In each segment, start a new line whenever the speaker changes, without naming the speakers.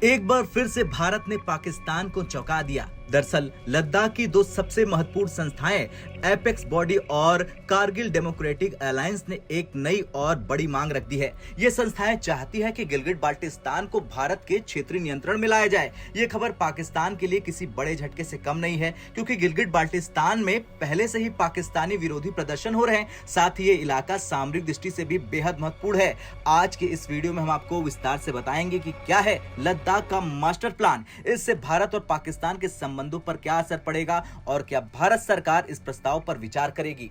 एक बार फिर से भारत ने पाकिस्तान को चौंका दिया। दरअसल लद्दाख की दो सबसे महत्वपूर्ण संस्थाएं एपेक्स बॉडी और कारगिल डेमोक्रेटिक अलायंस ने एक नई और बड़ी मांग रख दी है। ये संस्थाएं चाहती है कि गिलगिट बाल्टिस्तान को भारत के क्षेत्रीय नियंत्रण में लाया जाए। ये खबर पाकिस्तान के लिए किसी बड़े झटके से कम नहीं है, क्योंकि गिलगिट बाल्टिस्तान में पहले से ही पाकिस्तानी विरोधी प्रदर्शन हो रहे हैं। साथ ही ये इलाका सामरिक दृष्टि से भी बेहद महत्वपूर्ण है। आज के इस वीडियो में हम आपको विस्तार से बताएंगे कि क्या है लद्दाख का मास्टर प्लान, इससे भारत और पाकिस्तान के संबंधों पर क्या असर पड़ेगा और क्या भारत सरकार इस प्रस्ताव पर विचार करेगी।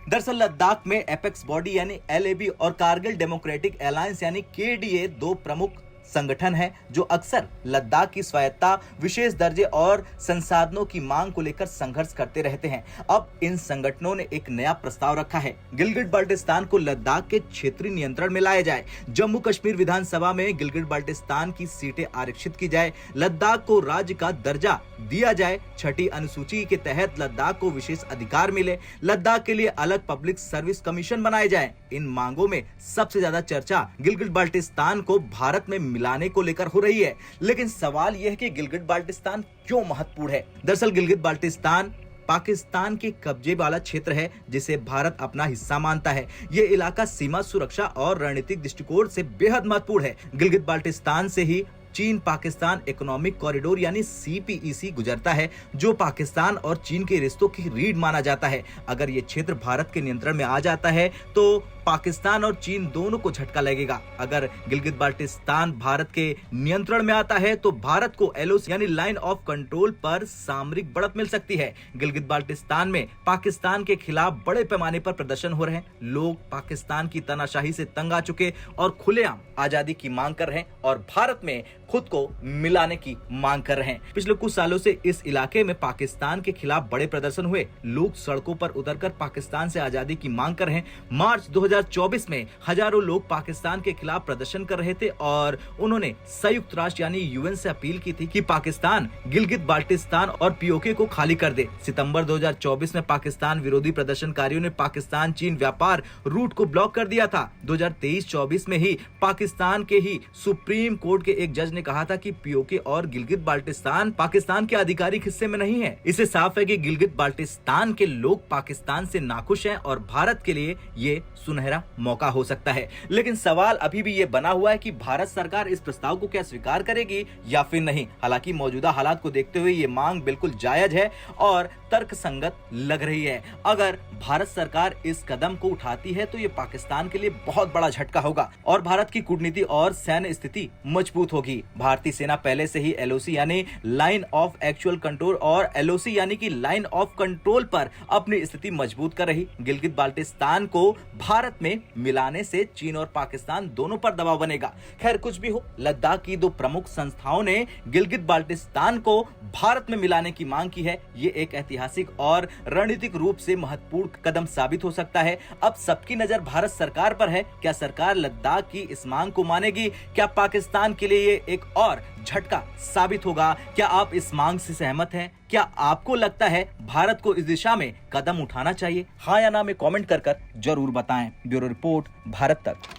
दरअसल लद्दाख में एपेक्स बॉडी यानी एलएबी और कारगिल डेमोक्रेटिक अलायंस यानी केडीए दो प्रमुख संगठन है जो अक्सर लद्दाख की स्वायत्तता, विशेष दर्जे और संसाधनों की मांग को लेकर संघर्ष करते रहते हैं। अब इन संगठनों ने एक नया प्रस्ताव रखा है, गिलगिट बाल्टिस्तान को लद्दाख के क्षेत्रीय नियंत्रण में लाया जाए। जम्मू कश्मीर विधानसभा में गिलगिट बाल्टिस्तान की सीटें आरक्षित की जाए, लद्दाख को राज्य का दर्जा दिया जाए, छठी अनुसूची के तहत लद्दाख को विशेष अधिकार मिले, लद्दाख के लिए अलग पब्लिक सर्विस कमीशन बनाए जाए। इन मांगों में सबसे ज्यादा चर्चा गिलगिट बाल्टिस्तान को भारत में मिलाने को लेकर हो रही है। लेकिन सवाल यह है कि गिलगिट बाल्टिस्तान क्यों महत्वपूर्ण है। दरअसल गिलगिट बाल्टिस्तान पाकिस्तान के कब्जे वाला क्षेत्र है, जिसे भारत अपना हिस्सा मानता है। यह इलाका सीमा सुरक्षा और रणनीतिक दृष्टिकोण से बेहद महत्वपूर्ण है। गिलगिट बाल्टिस्तान से ही चीन पाकिस्तान इकोनॉमिक कॉरिडोर यानी सीपीईसी गुजरता है, जो पाकिस्तान और चीन के रिश्तों की रीढ़ माना जाता है। अगर ये क्षेत्र भारत के नियंत्रण में आ जाता है तो पाकिस्तान और चीन दोनों को झटका लगेगा। अगर गिलगित बाल्टिस्तान भारत के नियंत्रण में आता है तो भारत को एलओसी यानी लाइन ऑफ कंट्रोल पर सामरिक बढ़त मिल सकती है। गिलगित बाल्टिस्तान में पाकिस्तान के खिलाफ बड़े पैमाने पर प्रदर्शन हो रहे हैं। लोग पाकिस्तान की तानाशाही से तंग आ चुके और खुलेआम आजादी की मांग कर रहे हैं और भारत में खुद को मिलाने की मांग कर रहे हैं। पिछले कुछ सालों से इस इलाके में पाकिस्तान के खिलाफ बड़े प्रदर्शन हुए। लोग सड़कों पर उतरकर पाकिस्तान से आजादी की मांग कर रहे हैं। मार्च 2024 में हजारों लोग पाकिस्तान के खिलाफ प्रदर्शन कर रहे थे और उन्होंने संयुक्त राष्ट्र यानी यूएन से अपील की थी कि पाकिस्तान गिलगित बाल्टिस्तान और पीओके को खाली कर दे। सितंबर 2024 में पाकिस्तान विरोधी प्रदर्शनकारियों ने पाकिस्तान चीन व्यापार रूट को ब्लॉक कर दिया था। 2023-24 में ही पाकिस्तान के ही सुप्रीम कोर्ट के एक जज ने कहा था कि पीओके और गिलगित बाल्टिस्तान पाकिस्तान के आधिकारिक हिस्से में नहीं है। इससे साफ है कि गिलगित बाल्टिस्तान के लोग पाकिस्तान से नाखुश हैं और भारत के लिए ये सुनहरा मौका हो सकता है। लेकिन सवाल अभी भी ये बना हुआ है कि भारत सरकार इस प्रस्ताव को क्या स्वीकार करेगी या फिर नहीं। हालांकि मौजूदा हालात को देखते हुए ये मांग बिल्कुल जायज है और तर्कसंगत लग रही है। अगर भारत सरकार इस कदम को उठाती है तो ये पाकिस्तान के लिए बहुत बड़ा झटका होगा और भारत की कूटनीति और सैन्य स्थिति मजबूत होगी। भारतीय सेना पहले से ही एलओसी यानी लाइन ऑफ एक्चुअल कंट्रोल और एलओसी यानी कि लाइन ऑफ कंट्रोल पर अपनी स्थिति मजबूत कर रही। गिलगित बाल्टिस्तान को भारत में मिलाने से चीन और पाकिस्तान दोनों पर दबाव बनेगा। खैर कुछ भी हो, लद्दाख की दो प्रमुख संस्थाओं ने गिलगित बाल्टिस्तान को भारत में मिलाने की मांग की है। ये एक ऐतिहासिक और रणनीतिक रूप से महत्वपूर्ण कदम साबित हो सकता है। अब सबकी नजर भारत सरकार पर है। क्या सरकार लद्दाख की इस मांग को मानेगी? क्या पाकिस्तान के लिए ये एक और झटका साबित होगा? क्या आप इस मांग से सहमत हैं? क्या आपको लगता है भारत को इस दिशा में कदम उठाना चाहिए? हाँ या ना में कमेंट कर जरूर बताएं। ब्यूरो रिपोर्ट, भारत तक।